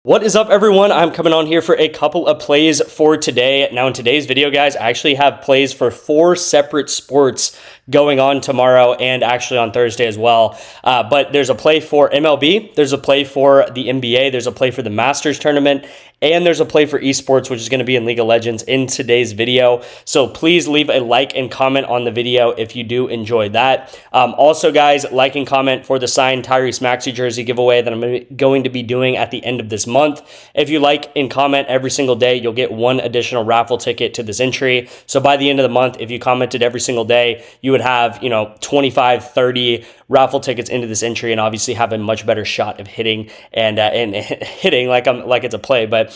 What is up, everyone? I'm coming on here for a couple of plays for today. Now, in today's video, guys, I actually have plays for 4 separate sports going on tomorrow and actually on Thursday as well. But there's a play for MLB, there's a play for the NBA, there's a play for the Masters tournament, and there's a play for esports, which is going to be in League of Legends in today's video. So please leave a like and comment on the video if you do enjoy that. Also, guys, like and comment for the signed Tyrese Maxey jersey giveaway that I'm going to be doing at the end of this month. If you like and comment every single day, you'll get 1 additional raffle ticket to this entry. So by the end of the month, if you commented every single day, you would have, 25, 30 raffle tickets into this entry, and obviously have a much better shot of hitting and hitting like it's a play, but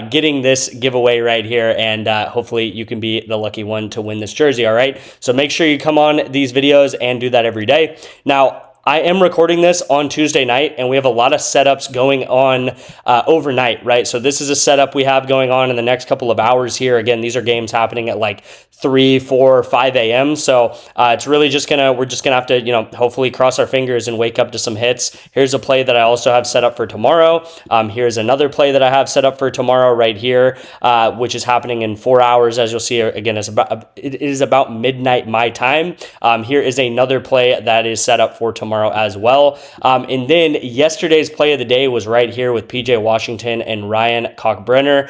getting this giveaway right here, and hopefully you can be the lucky one to win this jersey. All right, so make sure you come on these videos and do that every day. Now, I am recording this on Tuesday night, and we have a lot of setups going on overnight, right? So this is a setup we have going on in the next couple of hours here. Again, these are games happening at like 3, 4, 5 a.m. So it's really we're just gonna have to, hopefully cross our fingers and wake up to some hits. Here's a play that I also have set up for tomorrow. Here's another play that I have set up for tomorrow right here, which is happening in 4 hours. As you'll see, again, it is about midnight my time. Here is another play that is set up for tomorrow as well. And then yesterday's play of the day was right here with PJ Washington and Ryan Cockbrenner.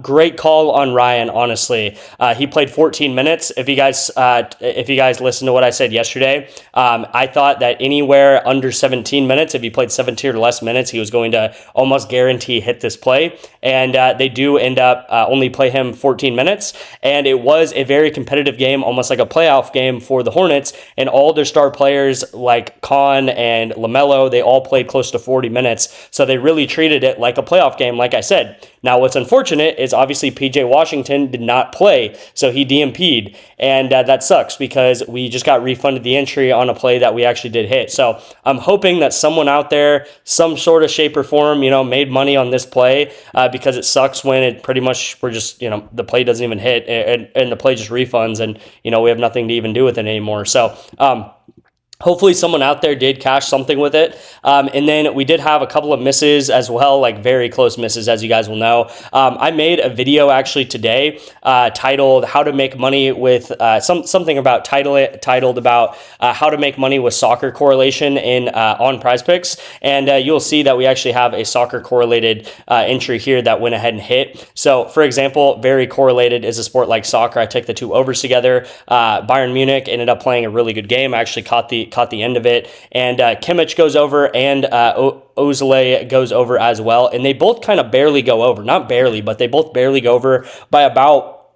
Great call on Ryan, honestly. He played 14 minutes. If you guys listened to what I said yesterday, I thought that anywhere under 17 minutes, if he played 17 or less minutes, he was going to almost guarantee hit this play. And they do end up only play him 14 minutes. And it was a very competitive game, almost like a playoff game for the Hornets. And all their star players like Con and LaMelo, they all played close to 40 minutes. So they really treated it like a playoff game, like I said. Now, what's unfortunate is obviously PJ Washington did not play, so he DMP'd, and that sucks because we just got refunded the entry on a play that we actually did hit. So I'm hoping that someone out there, some sort of shape or form, made money on this play because it sucks when it pretty much we're just, the play doesn't even hit and the play just refunds, and we have nothing to even do with it anymore. So hopefully someone out there did cash something with it. And then we did have a couple of misses as well, like very close misses, as you guys will know. I made a video actually today titled how to make money with something about titled about how to make money with soccer correlation on PrizePicks. And you'll see that we actually have a soccer correlated entry here that went ahead and hit. So for example, very correlated is a sport like soccer. I took the 2 overs together. Bayern Munich ended up playing a really good game. I actually caught the end of it, and Kimmich goes over and Ozile goes over as well, and they both kind of barely go over, not barely, but they both barely go over by about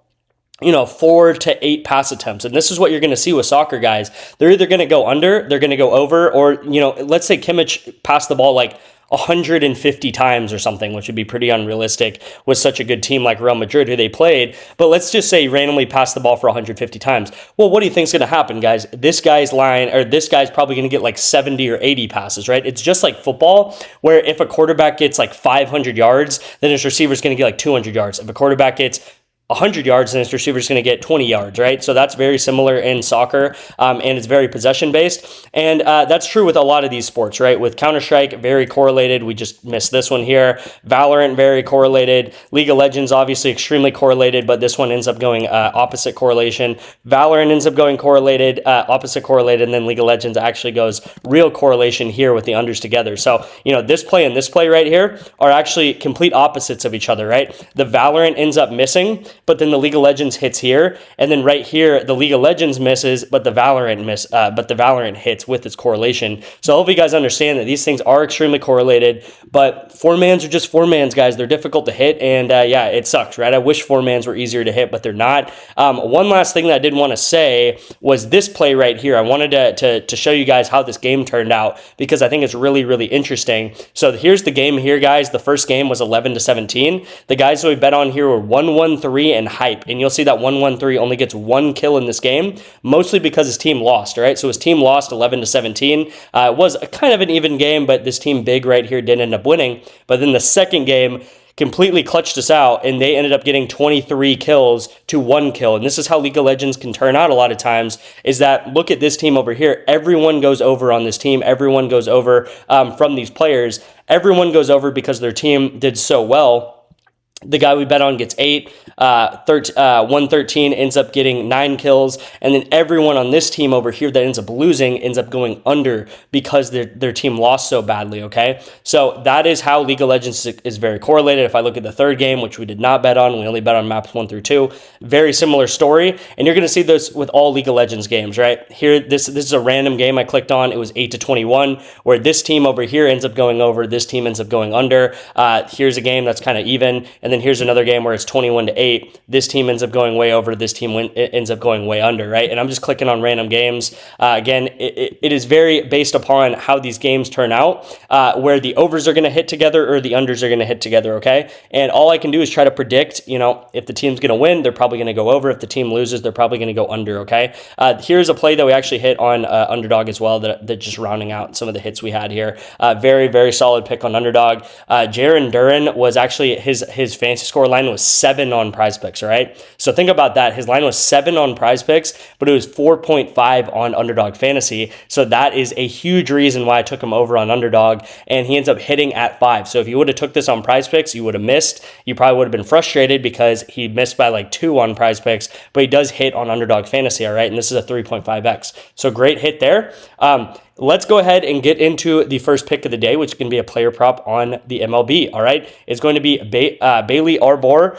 4 to 8 pass attempts. And this is what you're going to see with soccer, guys. They're either going to go under, they're going to go over, or let's say Kimmich passed the ball like 150 times or something, which would be pretty unrealistic with such a good team like Real Madrid who they played. But let's just say he randomly passed the ball for 150 times. Well, what do you think is going to happen, guys? This guy's probably going to get like 70 or 80 passes, right? It's just like football, where if a quarterback gets like 500 yards, then his receiver's going to get like 200 yards. If a quarterback gets 100 yards and his receiver's going to get 20 yards, right? So that's very similar in soccer, and it's very possession-based. And that's true with a lot of these sports, right? With Counter-Strike, very correlated. We just missed this one here. Valorant, very correlated. League of Legends, obviously extremely correlated, but this one ends up going opposite correlation. Valorant ends up going correlated, opposite correlated, and then League of Legends actually goes real correlation here with the unders together. So, this play and this play right here are actually complete opposites of each other, right? The Valorant ends up missing, but then the League of Legends hits here, and then right here the League of Legends misses, but the Valorant hits with its correlation. So hopefully you guys understand that these things are extremely correlated, but 4-mans are just 4-mans, guys. They're difficult to hit, and yeah, it sucks, right? I wish 4-mans were easier to hit, but they're not. One last thing that I did want to say was this play right here. I wanted to show you guys how this game turned out because I think it's really, really interesting. So here's the game here, guys. The first game was 11-17. The guys that we bet on here were 1-1-3 and hype, and you'll see that 1-1-3 only gets 1 kill in this game, mostly because his team lost, right? So his team lost 11-17. It was kind of an even game, but this team big right here did end up winning. But then the second game, completely clutched us out, and they ended up getting 23 kills to 1 kill. And this is how League of Legends can turn out a lot of times, is that look at this team over here. Everyone goes over on this team. Everyone goes over from these players. Everyone goes over because their team did so well. The guy we bet on gets 8, 113 ends up getting 9 kills, and then everyone on this team over here that ends up losing ends up going under because their team lost so badly, okay? So that is how League of Legends is very correlated. If I look at the third game, which we did not bet on, we only bet on maps 1 through 2, very similar story, and you're going to see this with all League of Legends games, right? Here, this is a random game I clicked on. It was 8 to 21, where this team over here ends up going over, this team ends up going under. Here's a game that's kind of even, and then here's another game where it's 21 to 8. This team ends up going way over. This team ends up going way under, right? And I'm just clicking on random games. Again, it is very based upon how these games turn out, where the overs are going to hit together or the unders are going to hit together, okay? And all I can do is try to predict, if the team's going to win, they're probably going to go over. If the team loses, they're probably going to go under, okay? Here's a play that we actually hit on Underdog as well, that just rounding out some of the hits we had here. Very, very solid pick on Underdog. Jaron Duran was actually, his fantasy score line was 7 on PrizePicks, all right? So think about that. His line was 7 on PrizePicks, but it was 4.5 on Underdog Fantasy. So that is a huge reason why I took him over on Underdog, and he ends up hitting at 5. So if you would have took this on PrizePicks, you would have missed. You probably would have been frustrated because he missed by like 2 on PrizePicks, but he does hit on Underdog Fantasy, all right? And this is a 3.5x. So great hit there. Let's go ahead and get into the first pick of the day, which can be a player prop on the MLB, all right? It's going to be Bailey Arbor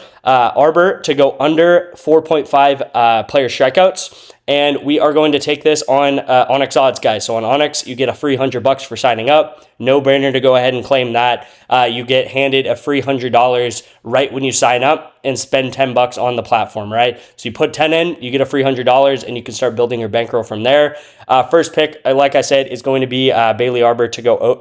to go under 4.5 player strikeouts. And we are going to take this on Onyx odds, guys. So on Onyx, you get a free $100 for signing up. No brainer to go ahead and claim that. You get handed a free $100 right when you sign up and spend $10 on the platform, right? So you put 10 in, you get a free $100, and you can start building your bankroll from there. First pick, like I said, is going to be Bailey Arbor to go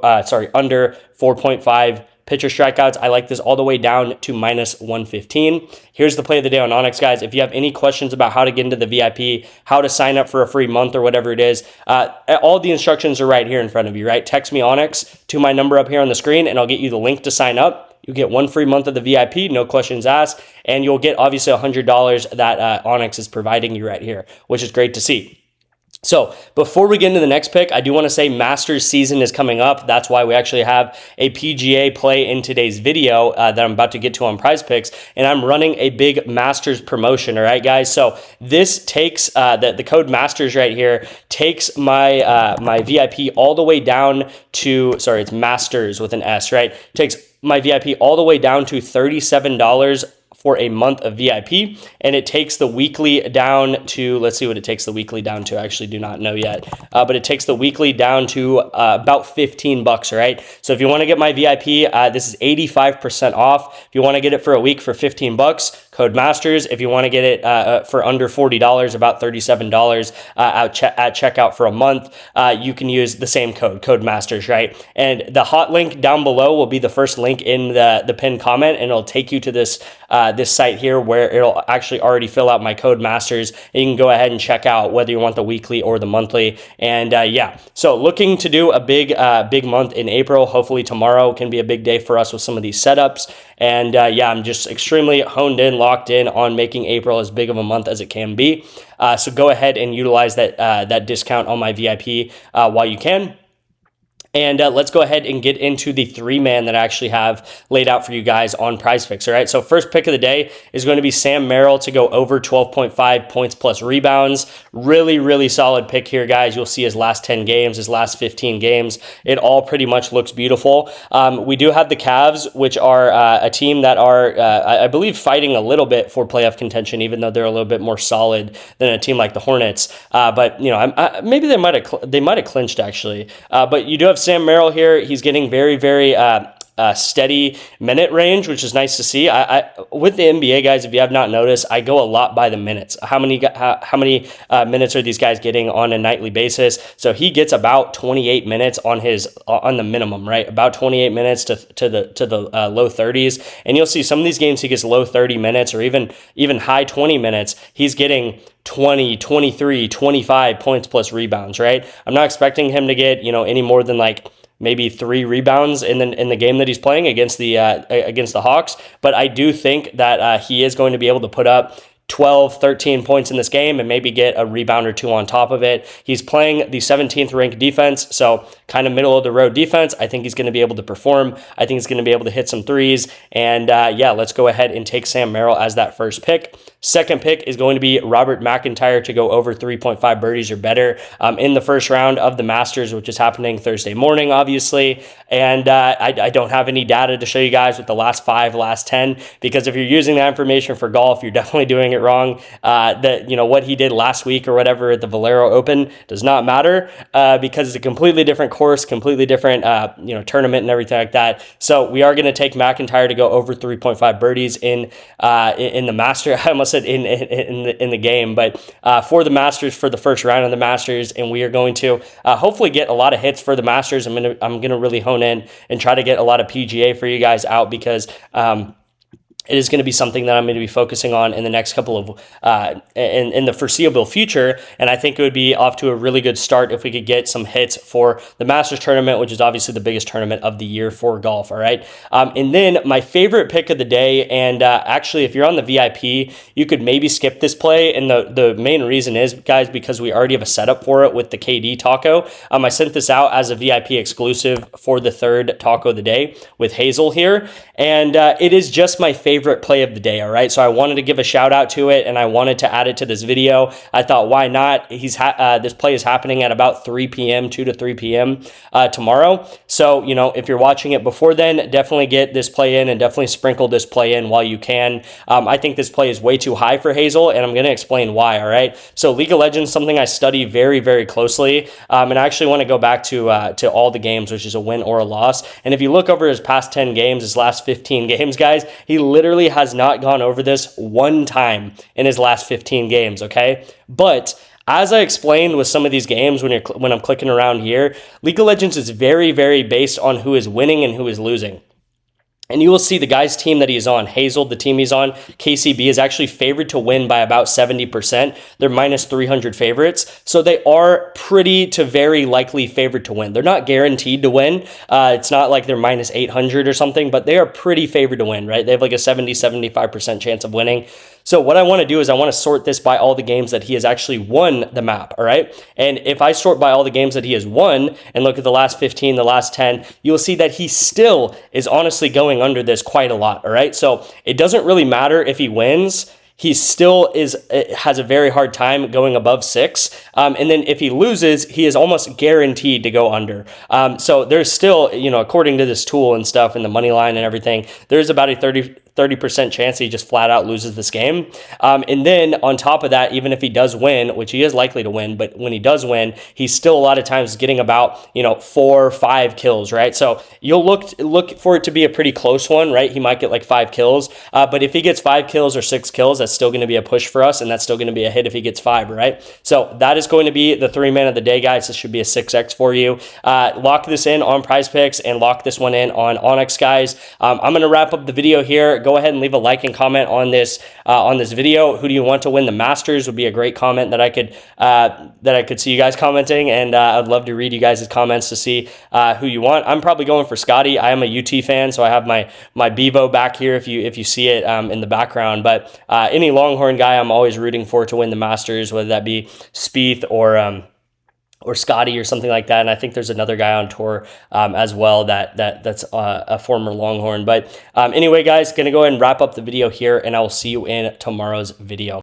under 4.5 pitcher strikeouts. I like this all the way down to minus 115. Here's the play of the day on Onyx, guys. If you have any questions about how to get into the VIP, how to sign up for a free month or whatever it is, all the instructions are right here in front of you, right? Text me Onyx to my number up here on the screen, and I'll get you the link to sign up. You get 1 free month of the VIP, no questions asked, and you'll get obviously $100 that Onyx is providing you right here, which is great to see. So before we get into the next pick, I do want to say Masters season is coming up. That's why we actually have a PGA play in today's video that I'm about to get to on PrizePicks, and I'm running a big Masters promotion. All right, guys. So this takes the code Masters right here takes my my VIP all the way down to it's Masters with an S, right? Takes my VIP all the way down to $37 for a month of VIP, and it takes the weekly down to, let's see what it takes the weekly down to. I actually do not know yet, but it takes the weekly down to about $15, all right? So if you want to get my VIP, this is 85% off. If you want to get it for a week for $15, code Masters. If you want to get it for under $40, about $37 at checkout for a month, you can use the same code Masters, right? And the hot link down below will be the first link in the pinned comment, and it'll take you to this site here where it'll actually already fill out my code Masters, and you can go ahead and check out whether you want the weekly or the monthly. And yeah, so looking to do a big month in April. Hopefully tomorrow can be a big day for us with some of these setups. And yeah, I'm just extremely honed in, locked in on making April as big of a month as it can be. So go ahead and utilize that discount on my VIP while you can. And let's go ahead and get into the 3-man that I actually have laid out for you guys on PrizePicks, all right? So first pick of the day is going to be Sam Merrill to go over 12.5 points plus rebounds. Really, really solid pick here, guys. You'll see his last 10 games, his last 15 games. It all pretty much looks beautiful. We do have the Cavs, which are a team that are, I believe, fighting a little bit for playoff contention, even though they're a little bit more solid than a team like the Hornets. But, maybe they might have clinched, actually. But you do have Sam Merrill here. He's getting very, very steady minute range, which is nice to see. I with the NBA guys, if you have not noticed, I go a lot by the minutes. How many minutes are these guys getting on a nightly basis? So he gets about 28 minutes on the minimum, right? About 28 minutes to the low 30s, and you'll see some of these games he gets low 30 minutes or even high 20 minutes. He's getting 20, 23, 25 points plus rebounds, right? I'm not expecting him to get, any more than like maybe 3 rebounds in the game that he's playing against the Hawks. But I do think that he is going to be able to put up 12, 13 points in this game and maybe get a rebound or 2 on top of it. He's playing the 17th ranked defense, so kind of middle of the road defense. I think he's going to be able to perform. I think he's going to be able to hit some threes. And yeah, let's go ahead and take Sam Merrill as that first pick. Second pick is going to be Robert McIntyre to go over 3.5 birdies or better in the first round of the Masters, which is happening Thursday morning, obviously. And I don't have any data to show you guys with the last 5, last 10, because if you're using that information for golf, you're definitely doing it wrong. That, you know, what he did last week or whatever at the Valero Open does not matter because it's a completely different course, completely different tournament and everything like that. So we are going to take McIntyre to go over 3.5 birdies in the Master. I almost said in the game, but for the Masters, for the first round of the Masters, and we are going to hopefully get a lot of hits for the Masters. I'm gonna really hone in and try to get a lot of PGA for you guys out because it is going to be something that I'm going to be focusing on in the next couple of, in the foreseeable future. And I think it would be off to a really good start if we could get some hits for the Masters tournament, which is obviously the biggest tournament of the year for golf. All right. And then my favorite pick of the day, and actually, if you're on the VIP, you could maybe skip this play. And the main reason is, guys, because we already have a setup for it with the KD taco. I sent this out as a VIP exclusive for the third taco of the day with Hazel here. And it is just my favorite play of the day. All right. So I wanted to give a shout out to it and I wanted to add it to this video. I thought, why not? This play is happening at about 3 p.m., 2 to 3 p.m. Tomorrow. So, you know, if you're watching it before then, definitely get this play in and definitely sprinkle this play in while you can. I think this play is way too high for Hazel and I'm going to explain why. All right. So League of Legends, something I study very, very closely. And I actually want to go back to all the games, which is a win or a loss. And if you look over his past 10 games, his last 15 games, guys, he literally has not gone over this one time in his last 15 games, okay? But as I explained with some of these games when I'm clicking around here, League of Legends is very, very based on who is winning and who is losing. And you will see the guy's team that he's on, Hazel, the team he's on, KCB, is actually favored to win by about 70%. They're minus 300 favorites. So they are pretty to very likely favored to win. They're not guaranteed to win. It's not like they're minus 800 or something, but they are pretty favored to win, right? They have like a 70-75% chance of winning. So what I want to do is I want to sort this by all the games that he has actually won the map, all right? And if I sort by all the games that he has won and look at the last 15, the last 10, you'll see that he still is honestly going under this quite a lot, all right? So it doesn't really matter if he wins. He still has a very hard time going above 6. And then if he loses, he is almost guaranteed to go under. So there's still, you know, according to this tool and stuff and the money line and everything, there's about a 30% chance he just flat out loses this game. And then on top of that, even if he does win, which he is likely to win, but when he does win, he's still a lot of times getting about, you know, 4 or 5 kills, right? So you'll look for it to be a pretty close one, right? He might get like 5 kills, but if he gets 5 kills or 6 kills, that's still going to be a push for us, and that's still going to be a hit if he gets 5, right? So that is going to be the 3-man of the day, guys. This should be a 6x for you. Lock this in on PrizePicks and lock this one in on Onyx, guys. I'm going to wrap up the video here. Go ahead and leave a like and comment on this video. Who do you want to win the Masters would be a great comment that I could see you guys commenting, and I'd love to read you guys' comments to see who you want. I'm probably going for Scotty. I am a UT fan, so I have my Bevo back here if you see it in the background. But any Longhorn guy I'm always rooting for to win the Masters, whether that be Spieth or Scotty or something like that. And I think there's another guy on tour as well that's a former Longhorn. But anyway, guys, going to go ahead and wrap up the video here, and I will see you in tomorrow's video.